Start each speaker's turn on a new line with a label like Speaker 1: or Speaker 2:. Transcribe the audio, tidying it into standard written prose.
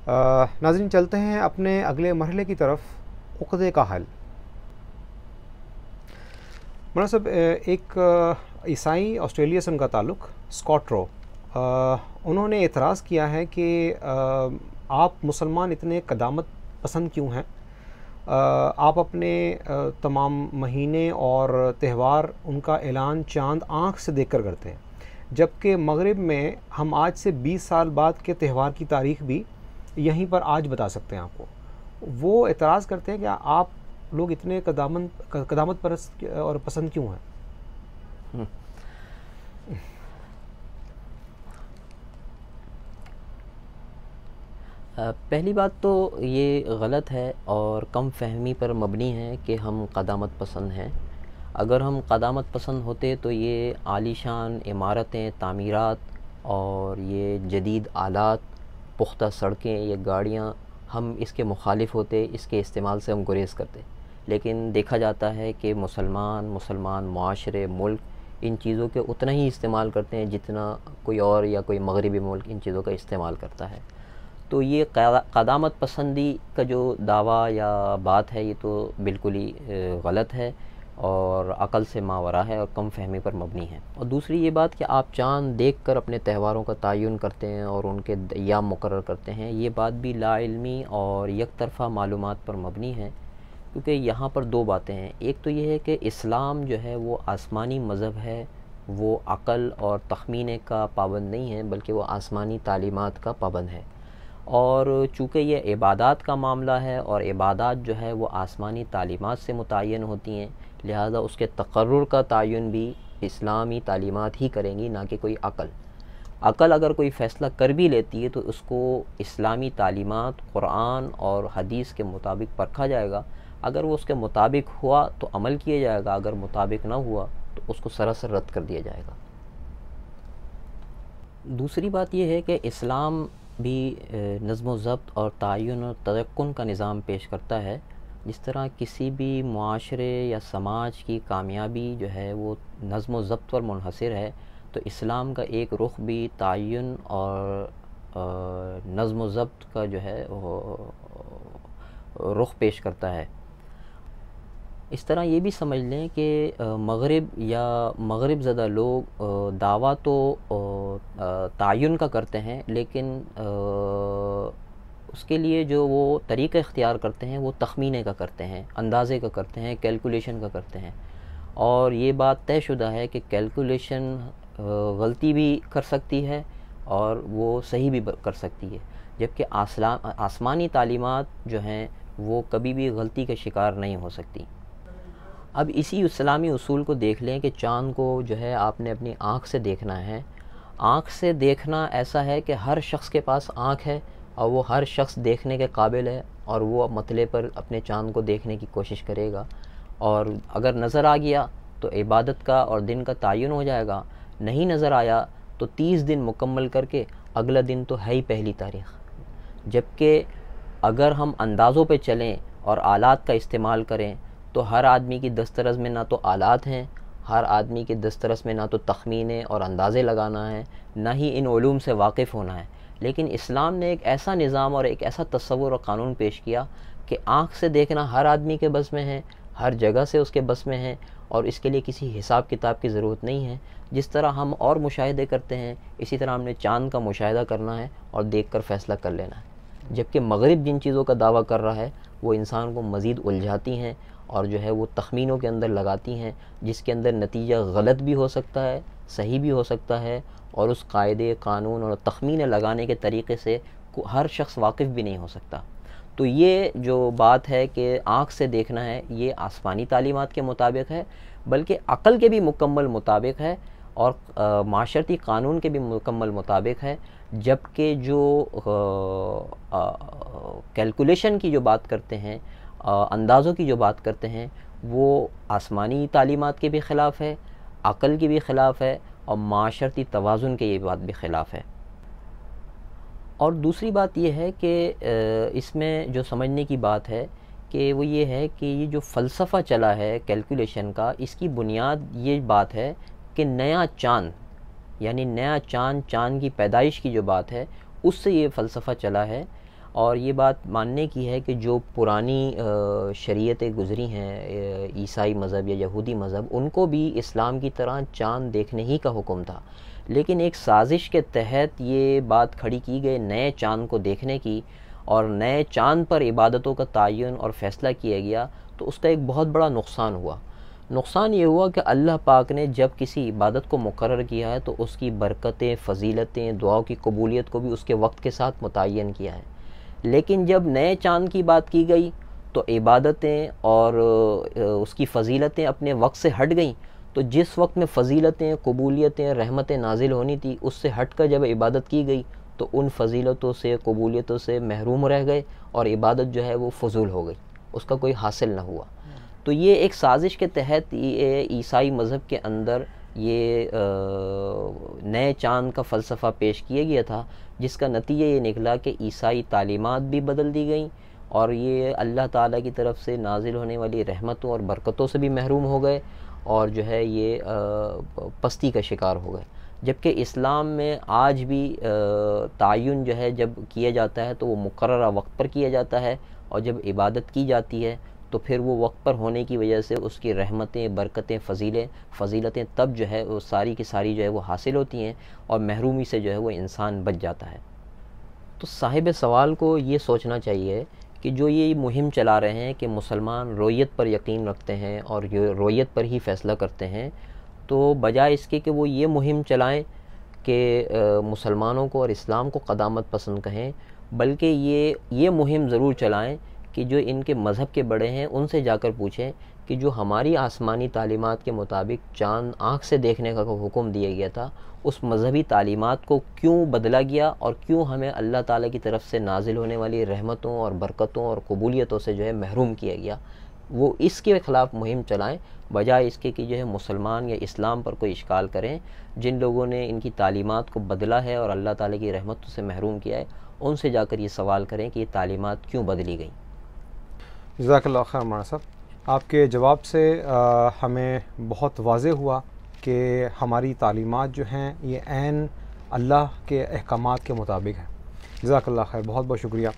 Speaker 1: नाज़रीन, चलते हैं अपने अगले मरहले की तरफ, उक़्दे का हल। मौलाना साहब, एक ईसाई ऑस्ट्रेलिया से उनका ताल्लुक़, स्कॉट रो, उन्होंने एतराज़ किया है कि आप मुसलमान इतने क़दामत पसंद क्यों हैं? आप अपने तमाम महीने और त्यौहार उनका ऐलान चाँद आँख से देखकर करते हैं, जबकि मग़रिब में हम आज से 20 साल बाद के त्यौहार की तारीख़ भी यहीं पर आज बता सकते हैं आपको। वो एतराज़ करते हैं कि आप लोग इतने क़दामत परस्त और पसंद क्यों हैं?
Speaker 2: पहली बात तो ये गलत है और कम फहमी पर मबनी है कि हम क़दामत पसंद हैं। अगर हम क़दामत पसंद होते तो ये आलीशान इमारतें, तामीरात और ये जदीद आलात, पुख्ता सड़कें, ये गाड़ियाँ, हम इसके मुखालिफ होते, इसके इस्तेमाल से हम गुरेज़ करते। लेकिन देखा जाता है कि मुसलमान मुआशरे, मुल्क इन चीज़ों के उतना ही इस्तेमाल करते हैं जितना कोई और या कोई मगरिबी मुल्क इन चीज़ों का इस्तेमाल करता है। तो ये क़दामत पसंदी का जो दावा या बात है, ये तो बिल्कुल ही गलत है और अक़ल से मावरा है और कम फहमी पर मबनी है। और दूसरी ये बात कि आप चाँद देखकर अपने त्यौहारों का तयन करते हैं और उनके अय्याम मुकर्रर करते हैं, ये बात भी लाइल्मी और एक तरफ़ा मालूमात पर मबनी है। क्योंकि यहाँ पर दो बातें हैं। एक तो ये है कि इस्लाम जो है वो आसमानी मज़हब है, वो अक़ल और तख़मीने का पाबंद नहीं है, बल्कि वो आसमानी तालीमात का पाबंद है। और चूँकि ये इबादात का मामला है और इबादात जो है वो आसमानी तालीमात से मुतय्यन होती हैं, लिहाजा उसके तक़र्रुर का तयन भी इस्लामी तालीमात ही करेंगी, ना कि कोई अक़ल। अक़ल अगर कोई फ़ैसला कर भी लेती है तो उसको इस्लामी तालीमात, क़ुरान और हदीस के मुताबिक परखा जाएगा। अगर वो उसके मुताबिक हुआ तो अमल किया जाएगा, अगर मुताबिक ना हुआ तो उसको सरासर रद्द कर दिया जाएगा। दूसरी बात यह है कि इस्लाम भी नज़्म व ज़ब्त और तयन और तयक्कुन का निज़ाम पेश करता है। जिस तरह किसी भी मुआशरे या समाज की कामयाबी जो है वो नज़्म व ज़ब्त पर मुनहसर है, तो इस्लाम का एक रुख भी तयन और नज़्म व ज़ब्त का जो है वो रुख पेश करता है। इस तरह ये भी समझ लें कि मग़रिब या मग़रिब ज़दा लोग दावा तो तयन का करते हैं, लेकिन उसके लिए जो वो तरीक़ा इख्तियार करते हैं वो तख़मीने का करते हैं, अंदाज़े का करते हैं, कैलकुलेशन का करते हैं। और ये बात तयशुदा है कि कैलकुलेशन गलती भी कर सकती है और वो सही भी कर सकती है, जबकि आसमानी तालीमात जो हैं वो कभी भी गलती का शिकार नहीं हो सकती। अब इसी इस्लामी उसूल को देख लें कि चाँद को जो है आपने अपनी आँख से देखना है। आँख से देखना ऐसा है कि हर शख्स के पास आँख है और वो हर शख्स देखने के काबिल है और वो मतले पर अपने चाँद को देखने की कोशिश करेगा, और अगर नज़र आ गया तो इबादत का और दिन का तयन हो जाएगा, नहीं नज़र आया तो 30 दिन मुकम्मल करके अगला दिन तो है ही पहली तारीख़। जबकि अगर हम अंदाज़ों पे चलें और आलात का इस्तेमाल करें तो हर आदमी की दस्तरस में ना तो आलात हैं, हर आदमी के दस्तरस में ना तो तख़मीने और अंदाज़े लगाना है, ना ही इन उलूम से वाकिफ़ होना है। लेकिन इस्लाम ने एक ऐसा निज़ाम और एक ऐसा तस्वुर और क़ानून पेश किया कि आँख से देखना हर आदमी के बस में है, हर जगह से उसके बस में है, और इसके लिए किसी हिसाब किताब की ज़रूरत नहीं है। जिस तरह हम और मुशाहिदे करते हैं, इसी तरह हमने चाँद का मुशाहिदा करना है और देख कर फ़ैसला कर लेना है। जबकि मग़रिब जिन चीज़ों का दावा कर रहा है वो इंसान को मज़ीद उलझाती हैं और जो है वो तख़मीनों के अंदर लगाती हैं, जिसके अंदर नतीजा गलत भी हो सकता है, सही भी हो सकता है, और उस कायदे, क़ानून और तख़मीने लगाने के तरीक़े से हर शख्स वाकिफ़ भी नहीं हो सकता। तो ये जो बात है कि आँख से देखना है, ये आसमानी तालीमात के मुताबिक है, बल्कि अक़ल के भी मुकम्मल मुताबिक है और माशरती क़ानून के भी मुकम्मल मुताबिक है। जबकि जो कैलकुलेशन की जो बात करते हैं, अंदाज़ों की जो बात करते हैं, वो आसमानी तालीमात के भी ख़िलाफ़ है, अक़ल के भी ख़िलाफ़ है और माशरती तवाज़ुन के ये बात भी ख़िलाफ़ है। और दूसरी बात ये है कि इसमें जो समझने की बात है कि वो ये है कि ये जो फ़लसफ़ा चला है कैलकुलेशन का, इसकी बुनियाद ये बात है कि नया चाँद, यानी नया चाँद, चाँद की पैदाइश की जो बात है, उससे ये फ़लसफ़ा चला है। और ये बात मानने की है कि जो पुरानी शरीयतें गुज़री हैं ईसाई मज़हब या यहूदी मज़हब, उनको भी इस्लाम की तरह चाँद देखने ही का हुक्म था, लेकिन एक साजिश के तहत ये बात खड़ी की गई नए चाँद को देखने की, और नए चाँद पर इबादतों का तयन और फ़ैसला किया गया। तो उसका एक बहुत बड़ा नुकसान हुआ। नुकसान ये हुआ कि अल्लाह पाक ने जब किसी इबादत को मुकर्रर किया है तो उसकी बरकतें, फ़जीलतें, दुआओं की कबूलियत को भी उसके वक्त के साथ मुतय्यन किया है। लेकिन जब नए चाँद की बात की गई तो इबादतें और उसकी फ़जीलतें अपने वक्त से हट गईं। तो जिस वक्त में फ़जीलतें, कबूलियतें, रहमतें नाजिल होनी थी, उससे हट कर जब इबादत की गई तो उन फ़जीलतों से, कबूलियतों से महरूम रह गए और इबादत जो है वो फ़ुज़ूल हो गई, उसका कोई हासिल ना हुआ। तो ये एक साजिश के तहत ये ईसाई मज़हब के अंदर ये नए चाँद का फ़लसफ़ा पेश किया गया था, जिसका नतीजा ये निकला कि ईसाई तालीमात भी बदल दी गई और ये अल्लाह ताला की तरफ से नाजिल होने वाली रहमतों और बरकतों से भी महरूम हो गए और जो है ये पस्ती का शिकार हो गए। जबकि इस्लाम में आज भी तयन जो है जब किया जाता है तो वो मुकर्ररा वक्त पर किया जाता है, और जब इबादत की जाती है तो फिर वो वक्त पर होने की वजह से उसकी रहमतें, बरकतें, फ़जीलतें तब जो है वो सारी की सारी जो है वो हासिल होती हैं और महरूमी से जो है वो इंसान बच जाता है। तो साहिब सवाल को ये सोचना चाहिए कि जो ये मुहिम चला रहे हैं कि मुसलमान रोयत पर यकीन रखते हैं और ये रोयत पर ही फ़ैसला करते हैं, तो बजाय इसके कि वो ये मुहिम चलाएं कि मुसलमानों को और इस्लाम को क़दामत पसंद कहें, बल्कि ये मुहिम ज़रूर चलाएं कि जो इनके मज़हब के बड़े हैं उनसे जाकर पूछें कि जो हमारी आसमानी तालीमात के मुताबिक चाँद आँख से देखने का हुक्म दिया गया था, उस मज़हबी तालीमात को क्यों बदला गया और क्यों हमें अल्लाह ताला की तरफ से नाजिल होने वाली रहमतों और बरकतों और कबूलियतों से जो है महरूम किया गया, वो इसके ख़िलाफ़ मुहिम चलाएं, बजाय इसके कि जो है मुसलमान या इस्लाम पर कोई इश्काल करें। जिन लोगों ने इनकी तालीमात को बदला है और अल्लाह ताला की रहमतों से महरूम किया है, उनसे जाकर ये सवाल करें कि ये तालीमात क्यों बदली गई।
Speaker 1: जज़ाकल्लाह खैर मौलाना साहब, आपके जवाब से हमें बहुत वाज़ेह हुआ कि हमारी तालीमात जो हैं ये ऐन अल्लाह के अहकामात के मुताबिक है। जज़ाकल्लाह खैर, बहुत बहुत शुक्रिया।